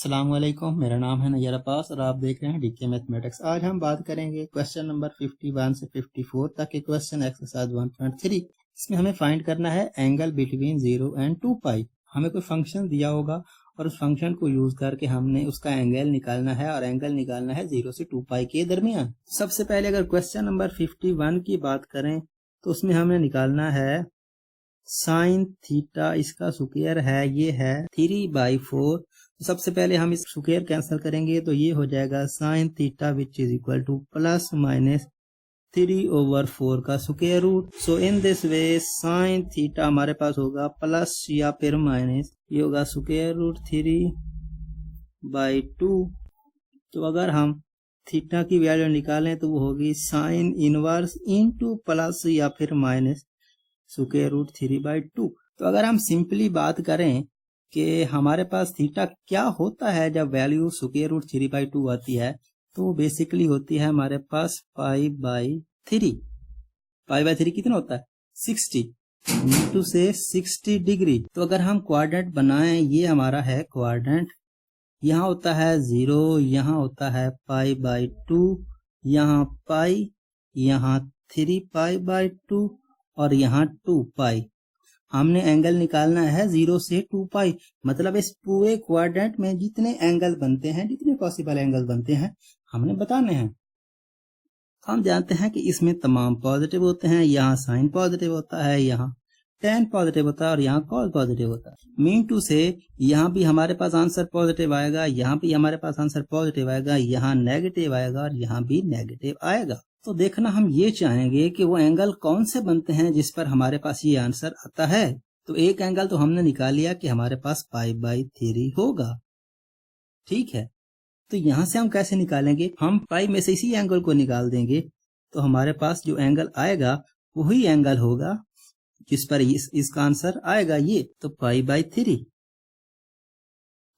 अस्सलामुअलैकुम, मेरा नाम है नैयर अब्बास और आप देख रहे हैं डीके मैथमेटिक्स। आज हम बात करेंगे क्वेश्चन नंबर 51 से 54 तक के क्वेश्चन एक्सरसाइज 1.3। इसमें हमें फाइंड करना है एंगल बिटवीन 0 एंड 2 पाई। हमें कोई फंक्शन दिया होगा और उस फंक्शन को यूज करके हमने उसका एंगल निकालना है और एंगल निकालना है 0 से 2 पाई के दरमियान। सबसे पहले अगर क्वेश्चन नंबर 51 की बात करें तो उसमें हमें निकालना है साइन थीटा, इसका स्क्वायर है ये है 3/4। तो सबसे पहले हम इस स्क्वायर कैंसिल करेंगे तो ये हो जाएगा sine theta which is equal to plus minus 3/4 का square root. So in this way sine theta हमारे पास होगा प्लस या फिर माइनस, ये होगा स्क्वायर रूट 3/2। तो अगर हम थीटा की वैल्यू निकालें तो वो होगी साइन इनवर्स इनटू प्लस या फिर माइनस स्क्वायर रूट 3/2। तो अगर हम सिंपली बात करें कि हमारे पास थीटा क्या होता है जब वैल्यू स्क्वायर रूट 3/2 आती है, तो वो बेसिकली होती है हमारे पास पाई/3। पाई/3 कितना होता है 60 इंटू से 60 डिग्री। तो अगर हम क्वाड्रेंट बनाएं, ये हमारा है क्वाड्रेंट, यहाँ होता है 0, यहाँ होता है पाई/2, यहाँ पाई, यहाँ 3 पाई/2 और यहाँ 2 पाई। हमने एंगल निकालना है 0 से 2 पाई, मतलब इस पूरे क्वाड्रेंट में जितने एंगल बनते हैं, जितने पॉसिबल एंगल बनते हैं, हमने बताने हैं। हम जानते हैं कि इसमें तमाम पॉजिटिव होते हैं, यहाँ साइन पॉजिटिव होता है, यहाँ टेन पॉजिटिव होता है और यहाँ कॉस पॉजिटिव होता है। मीन टू से यहाँ भी हमारे पास आंसर पॉजिटिव आएगा, यहाँ भी हमारे पास आंसर पॉजिटिव आएगा, यहाँ नेगेटिव आएगा और यहाँ भी नेगेटिव आएगा। तो देखना हम ये चाहेंगे कि वो एंगल कौन से बनते हैं जिस पर हमारे पास ये आंसर आता है। तो एक एंगल तो हमने निकाल लिया कि हमारे पास पाई/3 होगा, ठीक है। तो यहां से हम कैसे निकालेंगे, हम पाई में से इसी एंगल को निकाल देंगे, तो हमारे पास जो एंगल आएगा वही एंगल होगा जिस पर इसका आंसर आएगा ये, तो पाई/3।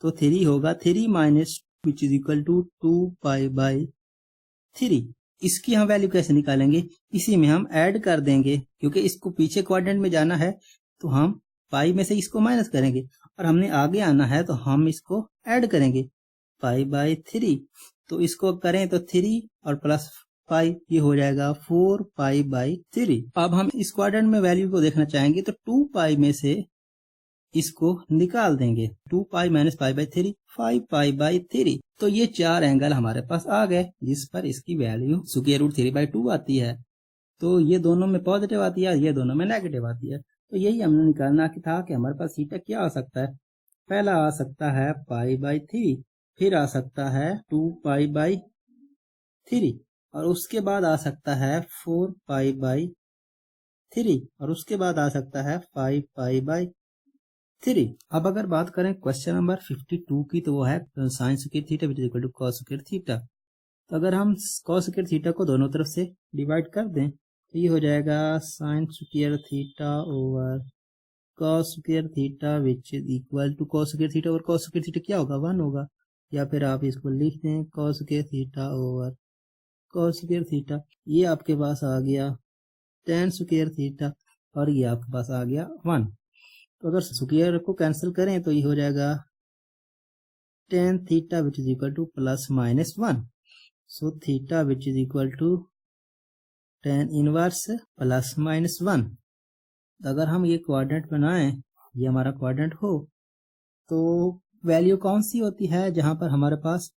तो 3 होगा 3 minus which is equal to 2 pi. इसकी हम वैल्यू कैसे निकालेंगे, इसी में हम ऐड कर देंगे, क्योंकि इसको पीछे क्वाड्रेंट में जाना है तो हम पाई में से इसको माइनस करेंगे और हमने आगे आना है तो हम इसको ऐड करेंगे पाई/3। तो इसको करें तो 3 और प्लस पाई, ये हो जाएगा 4 पाई/3। अब हम इस क्वाड्रेंट में वैल्यू को देखना चाहेंगे तो 2 पाई में से इसको निकाल देंगे, 2 पाई माइनस पाई/3 5 पाई/3। तो ये चार एंगल हमारे पास आ गए जिस पर इसकी वैल्यू स्क्वायर रूट 3/2 आती है। तो ये दोनों में पॉजिटिव आती है, ये दोनों में नेगेटिव आती है। तो यही हमने निकालना था कि हमारे पास थीटा क्या आ सकता है। पहला आ सकता है पाई/3, फिर आ सकता है 2 पाई/3 और उसके बाद आ सकता है 4 पाई/3 और उसके बाद आ सकता है 5 पाई/3। अब अगर बात करें क्वेश्चन नंबर 52 की, तो वो है sine square theta which is equal to cos square theta. तो अगर हम कॉस स्क्वायर थीटा को दोनों तरफ से डिवाइड कर दें तो ये हो जाएगा sine square theta over cos square theta which is equal to cos square theta over cos square theta क्या होगा 1 होगा, या फिर आप इसको लिख दें cos square theta over cos square theta. ये आपके पास आ गया टेन स्क्वायर थीटा और ये आपके पास आ गया 1। तो अगर स्क्वायर को कैंसिल करें तो ये हो जाएगा tan theta which is equal to plus minus 1। So theta which is equal to tan inverse plus minus 1। अगर हम ये क्वाड्रेंट बनाएं, ये हमारा क्वाड्रेंट हो, तो वैल्यू कौन सी होती है जहां पर हमारे पास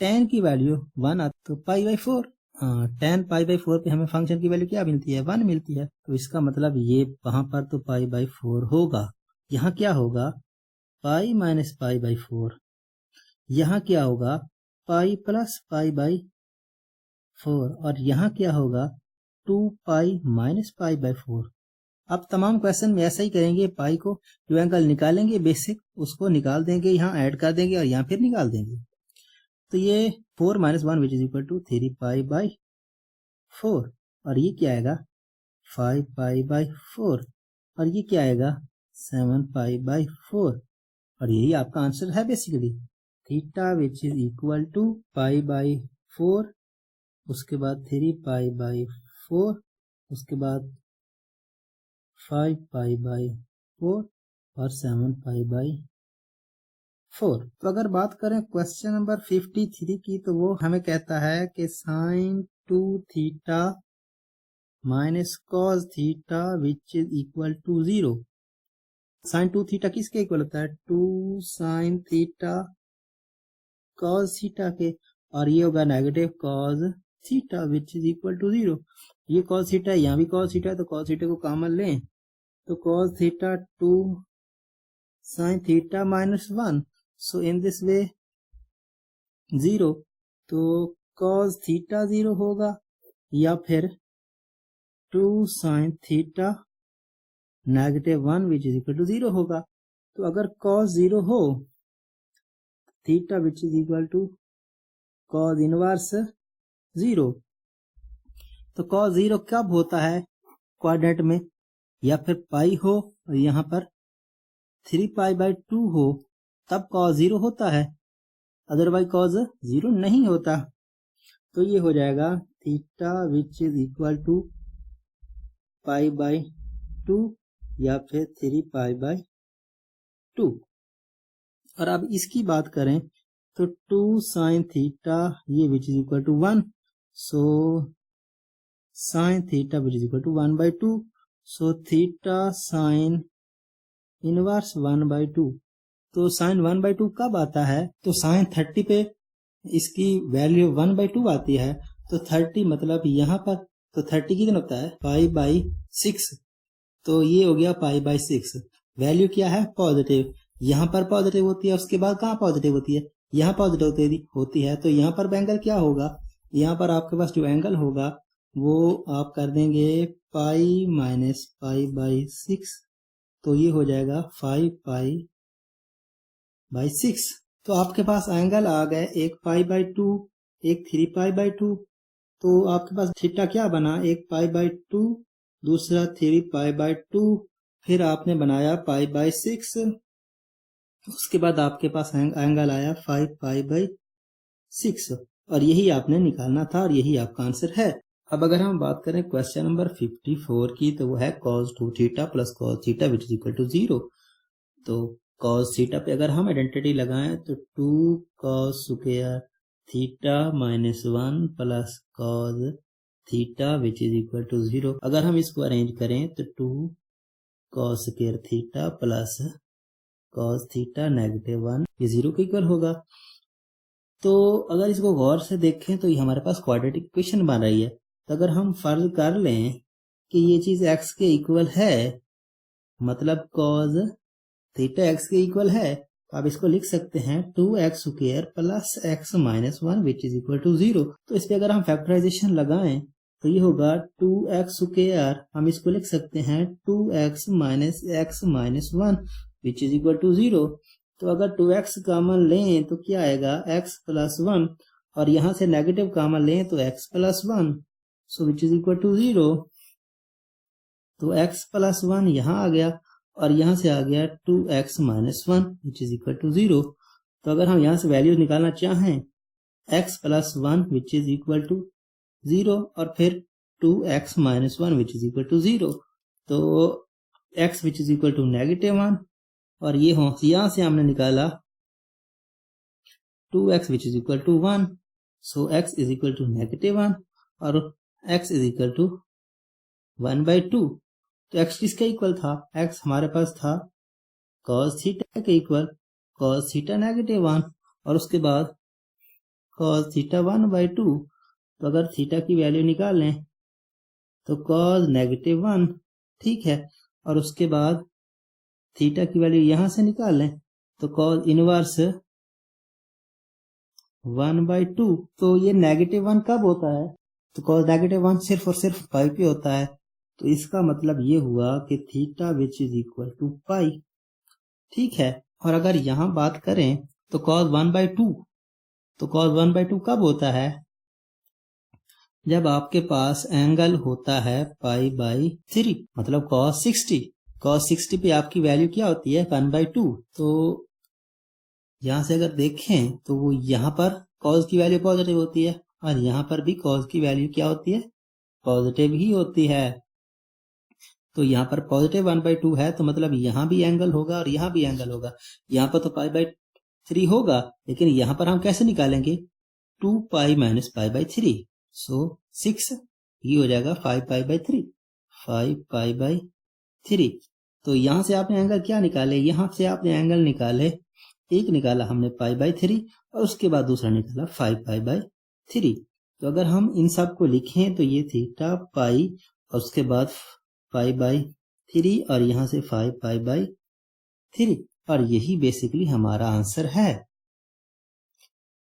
टेन की वैल्यू 1 आती, तो पाई/4। टेन पाई/4 पे हमें फंक्शन की वैल्यू क्या मिलती है 1 मिलती है। तो इसका मतलब ये वहां पर तो पाई/4 होगा। यहाँ क्या होगा पाई माइनस पाई/4, यहाँ क्या होगा पाई प्लस पाई/4 और यहाँ क्या होगा 2 पाई माइनस पाई/4। अब तमाम क्वेश्चन में ऐसा ही करेंगे, पाई को जो एंगल निकालेंगे बेसिक उसको निकाल देंगे, यहाँ ऐड कर देंगे और यहाँ फिर निकाल देंगे। तो ये 4 minus 1 which is equal to 3 pi और ये क्या आएगा 5 पाई/4 और ये क्या आएगा 7 पाई/4 और यही आपका आंसर है basically. Theta which is equal to pi, उसके बाद 3 पाई/4, उसके बाद 5 पाई/4 और 7 पाई/4। 4। तो अगर बात करें क्वेश्चन नंबर 53 की, तो वो हमें कहता है कि sine 2 theta minus cos theta which is equal to 0। Sine 2 theta किसके इक्वल होता है? 2 साइन थीटा कॉस थीटा के, और ये होगा negative cos theta which is equal to 0। ये कॉस थीटा है, यहाँ भी कॉस थीटा है, तो कॉस थीटा को कॉमन लें तो cos theta 2 sine theta minus 1, so in this way 0। तो कॉस थीटा 0 होगा, या फिर 2 sine theta negative 1 which is equal to 0 होगा। तो अगर कॉस 0 हो, theta which is equal to cos inverse 0। तो कॉस 0 कब होता है? क्वाड्रेंट में या फिर पाई हो और यहाँ पर 3 पाई बाई 2 हो, तब कॉस 0 होता है, अदरवाइज कॉस 0 नहीं होता। तो ये हो जाएगा theta which is equal to pi by 2 या फिर 3 पाई बाई 2। और अब इसकी बात करें तो 2 साइन थीटा ये which is equal to 1, so sine theta which is equal to 1 by 2, so theta sine inverse 1 by 2। तो साइन 1 बाई 2 कब आता है? तो साइन 30 पे इसकी वैल्यू 1 बाई 2 आती है, तो 30 मतलब यहाँ पर, तो 30 कितना होता है? Pi by 6। तो ये हो गया पाई बाई 6। वैल्यू क्या है? पॉजिटिव। यहाँ पर पॉजिटिव होती है, उसके बाद कहाँ पॉजिटिव होती है? यहाँ पॉजिटिव होती है। तो यहाँ पर एंगल क्या होगा? यहाँ पर आपके पास जो एंगल होगा वो आप कर देंगे पाई माइनस पाई बाई 6, तो ये हो जाएगा 5 पाई बाई 6। तो आपके पास एंगल आ गए, एक पाई बाई 2, एक 3 पाई बाई 2। तो आपके पास थीटा क्या बना? एक पाई बाई 2, दूसरा 3 पाई बाई 2, फिर आपने बनाया पाई बाई 6, उसके बाद आपके पास एंगल आया 5 पाई बाई 6, और यही आपने निकालना था और यही आपका आंसर है। अब अगर हम बात करें क्वेश्चन नंबर 54 की, तो वो है cos 2 थीटा plus cos theta which is equal to 0। तो cos थीटा पे अगर हम आइडेंटिटी लगाएं तो 2 cos square theta minus 1 plus cos theta which is equal to 0। अगर हम इसको अरेंज करें तो 2 cos square theta plus cos theta negative 1 ये 0 के इक्वल होगा। तो अगर इसको गौर से देखें तो ये हमारे पास क्वाड्रेटिक इक्वेशन बन रही है। तो अगर हम फर्ज कर लें कि ये चीज x के इक्वल है, मतलब cos थीटा x के इक्वल है, तो आप इसको लिख सकते हैं 2x square plus x minus 1 which is equal to 0। तो इस पे अगर हम फैक्टराइजेशन लगाएं तो ये होगा 2x स्क्वायर, हम इसको लिख सकते हैं 2x minus x minus 1 which is equal to 0। तो अगर 2x कॉमन लें तो क्या आएगा? x प्लस 1, और यहाँ से नेगेटिव कॉमन लें तो x plus 1, so which is equal to 0। तो x प्लस 1 यहाँ आ गया और यहाँ से आ गया 2x minus 1 which is equal to 0। तो अगर हम यहाँ से वैल्यू निकालना चाहें x plus 1 which is equal to 0 और फिर 2x minus 1 which is equal to 0, तो x which is equal to negative 1, और ये हो यहाँ से हमने निकाला 2x which is equal to 1, so x is equal to negative 1 और x is equal to 1 by 2। तो x किसके इक्वल था? x हमारे पास था cos थीटा के इक्वल, cos थीटा नेगेटिव 1 और उसके बाद cos थीटा 1 बाई 2। तो अगर थीटा की वैल्यू निकाल लें तो cos नेगेटिव 1, ठीक है, और उसके बाद थीटा की वैल्यू यहां से निकाल लें तो cos इनवर्स 1 बाई 2। तो ये नेगेटिव 1 कब होता है? तो cos नेगेटिव 1 सिर्फ और सिर्फ पाई पे होता है। तो इसका मतलब ये हुआ कि theta which is equal to pi, ठीक है। और अगर यहां बात करें तो cos 1 बाई 2, तो cos 1 बाई 2 कब होता है? जब आपके पास एंगल होता है पाई बाई 3, मतलब cos 60। cos 60 पे आपकी वैल्यू क्या होती है? 1 बाई 2। तो यहां से अगर देखें तो वो यहाँ पर cos की वैल्यू पॉजिटिव होती है और यहाँ पर भी cos की वैल्यू क्या होती है? पॉजिटिव ही होती है। तो यहाँ पर पॉजिटिव 1 बाई 2 है, तो मतलब यहाँ भी एंगल होगा और यहाँ भी एंगल होगा। यहाँ पर तो पाई बाई 3 होगा, लेकिन यहाँ पर हम कैसे निकालेंगे 2 पाई माइनस पाई बाई 3, सो 6, ये हो जाएगा 5 पाई बाई 3, 5 पाई बाई 3। तो यहाँ से आपने एंगल क्या निकाले, यहाँ से आपने एंगल निकाले, एक निकाला हमने पाई बाई 3 और उसके बाद दूसरा निकाला 5 पाई बाई 3। तो अगर हम इन सब को लिखें तो ये थीटा पाई और उसके बाद पाई बाई 3 और यहाँ से 5 पाई बाई 3, और यही बेसिकली हमारा आंसर है।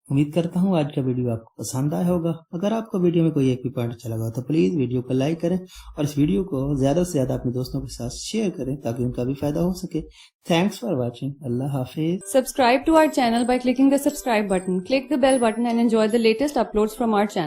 उम्मीद करता हूँ आज का वीडियो आपको पसंद आया होगा। अगर आपको वीडियो में कोई एक भी पॉइंट अच्छा लगा तो प्लीज वीडियो को लाइक करें और इस वीडियो को ज्यादा से ज्यादा अपने दोस्तों के साथ शेयर करें ताकि उनका भी फायदा हो सके। Thanks for watching. Allah Hafiz. Subscribe to our channel by clicking the subscribe button. Click the bell button and enjoy the latest uploads from our channel.